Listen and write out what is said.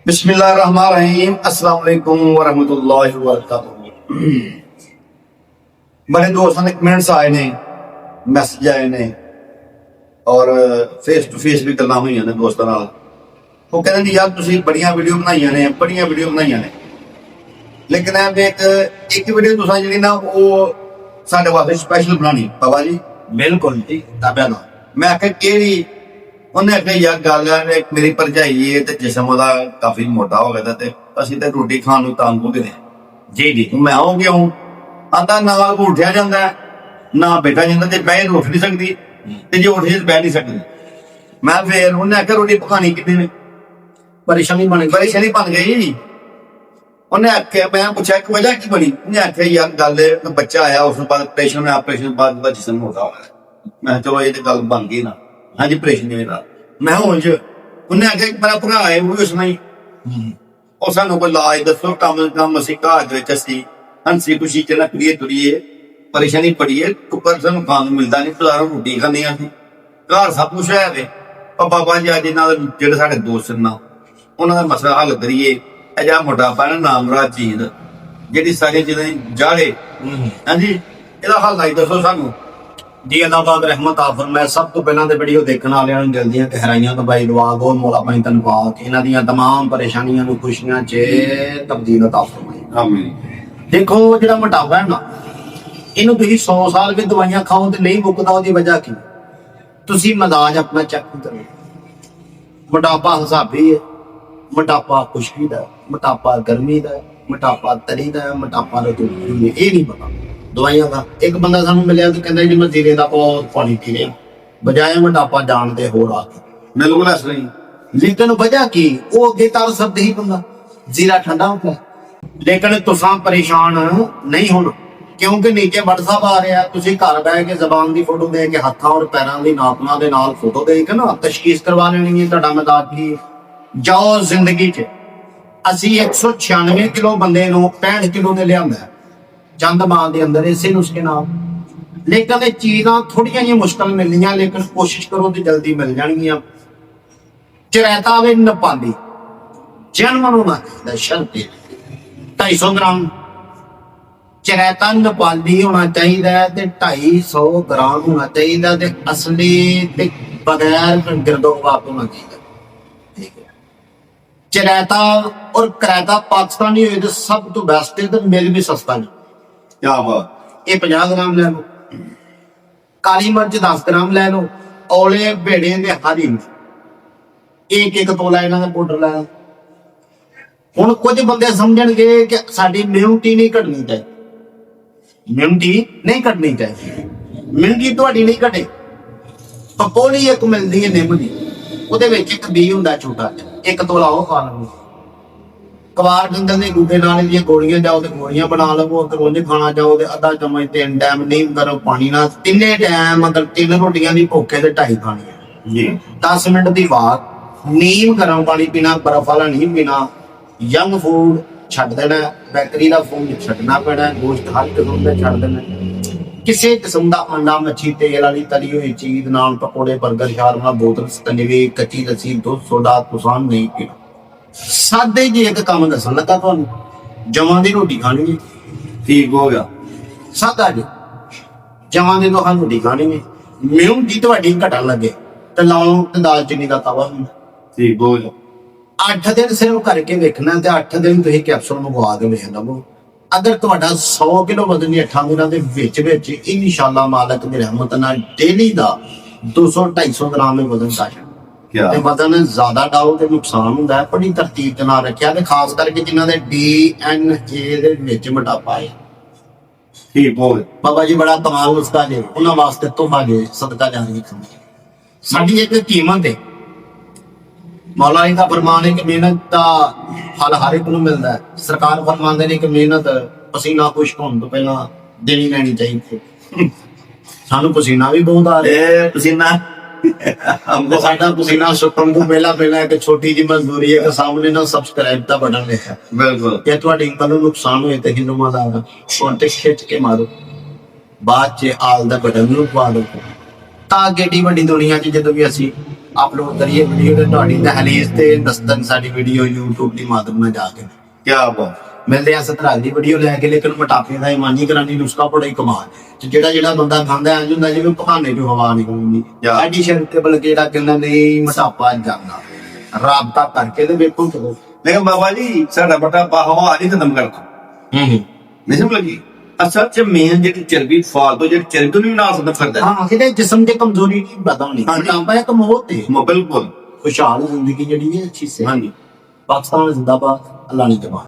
बिस्मिल्लाहिर्रहमानिर्रहीम अस्सलाम वालेकुम वरहमतुल्लाहि वबरकातुहू। बड़े दोस्तों ने कमेंट्स आए ने, मैसेज आए ने और फेस टू फेस भी गल्लां होईयां ने दोस्तां नाल। वो कहंदे ने यार तुसीं बड़ियां वीडियो बनाईयां ने, बड़ियां वीडियो बनाईयां ने, लेकिन एक वीडियो तुसां जिहड़ी ना वो साडे वास्ते स्पैशल बनानी बाबा जी। बिल्कुल जी ताबे ना मैं आख्या केहड़ी? उन्हें आख्या यार गल है मेरी भरजाई है ते जिस्म ओहदा काफी मोटा हो गया ते असीं ते रोटी खाण नूं तंग हो गए। जी जी मैं आऊं क्यों? आंदा ना उठिया जांदा है, ना बैठा जांदा, ते बह उठ नहीं सकदी ते जे उठ जाए बह नहीं सकदी। मैं फिर उन्हें आख्या रोटी पकानी कितने ने? परेशानी बन गई। परेशानी बन गई। उन्हें आख्या, मैं पूछा कि वजह की बनी? उन्हें आख्या यार गल बच्चा आया उस बाद ऑपरेशन बाद दा जिस्म मोटा हो गया। मैं चलो ये तो गल बन गई ना। हाँ जी ऑपरेशन मेरा मैं हूं ज उन्हें आख्या मेरा भरा है वो भी उसना ही और सानू कोई लाज दसो कम असी घर असी हंसी खुशी च नकड़िए तुरिए परेशानी पड़िए टुकर सानू खान मिलता नहीं बाजारों रोटी खाने असीं घर सब कुछ है ते पर बाबा जी अज इन्हां दे जेहड़े साडे दोस्त ना उन्हां दा मसला हल करिए। अजा मोटापा ना नामराज चीज जेहड़ी सारी चीजें जाड़े हाँ जी ਇਹਦਾ हल आई दसो सानू। जी अल्लाह पाक रहमत आ फरमाए। सब तो पहला तो वीडियो देखने वालियां नूं दिल दीयां गहराइयां तो बाई दुआ गो मौला पाई धन्नवाद इन्हां दीयां तमाम परेशानियां नूं खुशियां च तब्दील अता फरमाए। आमीन। देखो जिहड़ा मोटापा है ना इहनूं तुसीं 100 साल भी दवाइयां खाओ ते नहीं मुकदा। ओहदी वजह की तुसीं मजाज अपना चेक करो। मोटापा हिसाबी है, मोटापा खुशकी दा, मोटापा गर्मी दा, मोटापा तली दा, मोटापा रतूबी है, ये नहीं पता दवाइयां का। एक बंदा सानू मिलिया तो कहंदा जी मैं जीरे दा बहुत पानी पी लिया बजाय मोटापा जान दे हो रहा बिल्कुल ऐसा नहीं। लेकिन वजह की वो अगे तार शब्द ही बंदा जीरा ठंडा होता है। लेकिन तुसां परेशान नहीं होना क्योंकि नीचे WhatsApp आ रहा है। तुसीं घर बह के जबान की फोटो दे के हाथां और पैरां दी नापना दे नाल फोटो दे के ना तशखीस करवा लेनी है तुहाडा मजाज की। जाओ जिंदगी च असीं 196 किलो बंदे नूं 65 किलो ने लियांदा है चंद माह के अंदर इसे नुस्खे नाल। लेकिन ये चीज़ां थोड़ियां जी मुश्किल मिलनियां लेकिन कोशिश करो तो जल्दी मिल जाएंगियां। चरैता वे नेपाली जन्म होना चाहिए शर्त 250 ग्राम चरैता नेपाली होना चाहिए ते 250 ग्राम होना चाहिए ते असली ते बगैर गिरदोबाप होना चाहिए। ठीक है चरैता और करैता पाकिस्तानी होए तो सब तो बेस्ट है तो मिल भी सस्ता नहीं। क्या बात। ये 50 ग्राम ले लो, काली मिर्च 10 ग्राम ले लो, औले भेड़े दे हरी एक तोला इन्हां दा पाउडर ले लो। हुण कुछ बंदे समझणगे कि साडी इम्यूनिटी नहीं घटनी चाहिए। इम्यूनिटी नहीं घटनी चाहिए। इम्यूनिटी तुहाडी नहीं घटे। पकौड़ी एक मिलदी है निम दी ਉਹਦੇ ਵਿੱਚ ਇੱਕ ਬੀ ਹੁੰਦਾ ਛੋਟਾ ਇੱਕ ਤੋਲਾ ਉਹ ਖਾ ਲਓ। ਕਵਾਰ ਡੰਗਲ ਦੇ ਗੂਠੇ ਨਾਲ ਦੀਆਂ ਗੋਲੀਆਂ ਜਾਓ ਤੇ ਗੋਲੀਆਂ ਬਣਾ ਲਵੋ। ਅਗਰ ਉਹਨੇ ਖਾਣਾ ਚਾਹੋ ਤੇ ਅੱਧਾ ਚਮਚ 3 ਟਾਈਮ ਨੀਮ ਕਰੋ ਪਾਣੀ ਨਾਲ ਤਿੰਨੇ ਟਾਈਮ ਅਗਰ 3 ਰੋਟੀਆਂ ਦੀ ਭੁੱਖੇ ਤੇ 2.5 ਖਾਣੀਆਂ ਜੀ। 10 ਮਿੰਟ ਦੀ ਬਾਅਦ ਨੀਮ ਗਰਮ ਪਾਣੀ ਪੀਣਾ, ਬਰਫ ਵਾਲਾ ਨਹੀਂ ਪੀਣਾ। ਯੰਗ ਫੂਡ ਛੱਡ ਦੇਣਾ, ਬੈਕਰੀ ਦਾ ਫੂਡ ਛੱਡਣਾ ਪੈਣਾ, ਗੋਸ਼ਤ ਹਰ ਕਿਸਮ ਦਾ ਛੱਡ ਦੇਣਾ। ਕਿਸੇ ਕਿਸਮ ਦਾ ਅੰਡਾ ਮੱਛੀ ਤੇਲ ਵਾਲੀ ਤਲੀ ਹੋਈ ਚੀਜ਼ ਨਾਲ ਪਕੌੜੇ 버ਗਰ ਸ਼ਾਰਮਾ ਬੋਤਲ ਸਕੰਜਵੀ ਕੱਚੀ ਲੱਸੀ ਦੁੱਧ ਸੋਡਾ ਤੁਸਾਂ ਨਹੀਂ ਪੀਣਾ। ਸਾਦੇ ਜੀ ਇੱਕ ਕੰਮ ਦੱਸਣ ਲੱਗਾ ਤੁਹਾਨੂੰ ਜਵਾਂ ਦੀ ਰੋਟੀ ਖਾਣੀ ਹੈ। ठीक हो गया। ਸਾਦਾ ਜੀ ਜਵਾਂ ਦੀ ਤੁਹਾਨੂੰ ਰੋਟੀ ਖਾਣੀ ਹੈ। ਇਮਿਊਨਿਟੀ ਤੁਹਾਡੀ ਘਟਣ ਲੱਗੇ ਤੇ ਲਾਉਂ ਤੇ ਦਾਲਚੀਨੀ ਦਾ ਤਵਾ ਹੁੰਦਾ। ठीक हो गया। 8 ਦਿਨ ਸਿਰਫ ਕਰਕੇ ਵੇਖਣਾ ਤੇ 8 ਦਿਨ ਤੁਸੀਂ ਕੈਪਸੂਲ ਮੰਗਵਾ ਕੇ ਵੇਖ ਲਵੋ। ਅਗਰ ਤੁਹਾਡਾ 100 ਕਿਲੋ ਵਜ਼ਨ 8 ਦਿਨਾਂ ਦੇ ਵਿੱਚ ਇਨਸ਼ਾਅੱਲਾ ਮਾਲਕ ਦੀ ਰਹਿਮਤ ਨਾਲ ਡੇਲੀ ਦਾ 200-250 ਗ੍ਰਾਮ ਵਜ਼ਨ ਘਟ क्या ਤੇ ਵਜ਼ਨ ਜ਼ਿਆਦਾ ਡਾਓ ਤੇ ਨੁਕਸਾਨ ਹੁੰਦਾ ਹੈ। ਬੜੀ ਤਰਤੀਬ ਨਾਲ ਰੱਖਿਆ ਤੇ ਖਾਸ ਕਰਕੇ ਜਿਨ੍ਹਾਂ ਦੇ DNA ਦੇ ਵਿੱਚ ਮੋਟਾਪਾ ਹੈ। ठीक हो गया। ਬਾਬਾ ਜੀ ਬੜਾ ਕਮਾਲ ਨੁਸਖਾ ਜੇ ਉਹਨਾਂ ਵਾਸਤੇ ਤੋਹਫਾ ਜੇ ਸਦਕਾ ਜਾਰੀ ਸਾਡੀ ਇੱਕ ਕੀਮਤ ਹੈ। ਮੌਲਾ ਜੀ ਦਾ ਫਰਮਾਨ ਹੈ ਕਿ ਮਿਹਨਤ ਦਾ ਫਲ ਹਰ ਇੱਕ ਨੂੰ ਮਿਲਦਾ ਹੈ। ਸਰਕਾਰ ਫਰਮਾਉਂਦੇ ਨੇ ਕਿ ਮਿਹਨਤ ਪਸੀਨਾ ਖੁਸ਼ਕ ਹੋਣ ਤੋਂ ਪਹਿਲਾਂ ਦੇਣੀ ਲੈਣੀ ਚਾਹੀਦੀ। ਸਾਨੂੰ ਪਸੀਨਾ ਵੀ ਬਹੁਤ ਆ ਰਿਹਾ ए पसीना हमको साडा पसीना सुकन को पहला एक छोटी जी मजदूरी है कि सामने ना सब्सक्राइब का बटन देखा बिल्कुल ये ਤੁਹਾਡੀ ਨੂੰ ਨੁਕਸਾਨ ਹੋਏ ਤੇ ਹਿੰਦੂ ਮਾਦਾ ਦਾ ਕੋਂਟੇ ਖਿੱਚ ਕੇ ਮਾਰੋ ਬਾਅਦ ਚ ਆਲ ਦਾ ਬਟਨ ਨੂੰ ਪਾ ਦਿਓ ਤਾਂ ਗੱਡੀ ਵੱਡੀ ਦੁਨੀਆ 'ਚ ਜਦੋਂ ਵੀ ਅਸੀਂ ਅਪਲੋਡ ਕਰੀਏ ਵੀਡੀਓ ਤੇ ਤੁਹਾਡੀ ਦਹਲੀਜ਼ ਤੇ ਦਸਤਨ ਸਾਡੀ ਵੀਡੀਓ YouTube ਦੀ ਮਾਧਿਅਮ ਨਾਲ ਜਾ ਕੇ ਕੀ ਬਾਤ। ਮਿਲਦੇ ਆ ਸਤਰਾਜ ਦੀ ਵੀਡੀਓ ਲੈ ਕੇ। ਲੇਕਿਨ ਮੋਟਾਪੇ ਦਾ ਇਮਾਨੀ ਕਰਾਨੀ ਨੁਸਖਾ ਬੜਾ ਹੀ ਕਮਾਲ ਤੇ ਜਿਹੜਾ ਬੰਦਾ ਖਾਂਦਾ ਇੰਜ ਹੁੰਦਾ ਜਿਵੇਂ ਪਖਾਨੇ ਚੋਂ ਹਵਾ ਨਿਕਲਦੀ। ਐਡੀਸ਼ਨ ਤੇ ਬਲਕਿ ਜਿਹੜਾ ਕਹਿੰਦਾ ਨਹੀਂ ਮੋਟਾਪਾ ਜਾਂਦਾ ਰਾਬਤਾ ਕਰਕੇ ਤੇ ਵੇਖੋ ਚਲੋ। ਲੇਕਿਨ ਬਾਬਾ ਜੀ ਸਾਡਾ ਬਟਾ ਬਾਹਵਾ ਆਦੀ ਖਤਮ ਕਰਤਾ। ਨਹੀਂ ਸਮਝ ਲੱਗੀ। ਅਸਲ ਚ ਮੇਨ ਜਿਹੜੀ ਚਰਬੀ ਫਾਲਤੂ ਜਿਹੜੀ ਚਰਬੀ ਨੂੰ ਵੀ ਨਾਲ ਸਦਫ ਕਰਦਾ। ਹਾਂ ਕਿਤੇ ਜਿਸਮ ਦੀ ਕਮਜ਼ੋਰੀ ਨਹੀਂ ਵਧਾਉਣੀ। ਮੋਟਾਪਾ ਇੱਕ ਮੋਹ ਤੇ ਬਿਲਕੁਲ ਖੁਸ਼ਹਾਲ ਜ਼ਿੰਦਗੀ ਜਿਹੜੀ ਹੈ ਅੱਛੀ ਸੇ। ਹਾਂਜੀ। ਪਾਕਿਸਤਾਨ ਜ਼ਿੰਦਾਬਾਦ, ਅੱਲਾਹ ਨੇ ਜਵਾਨ।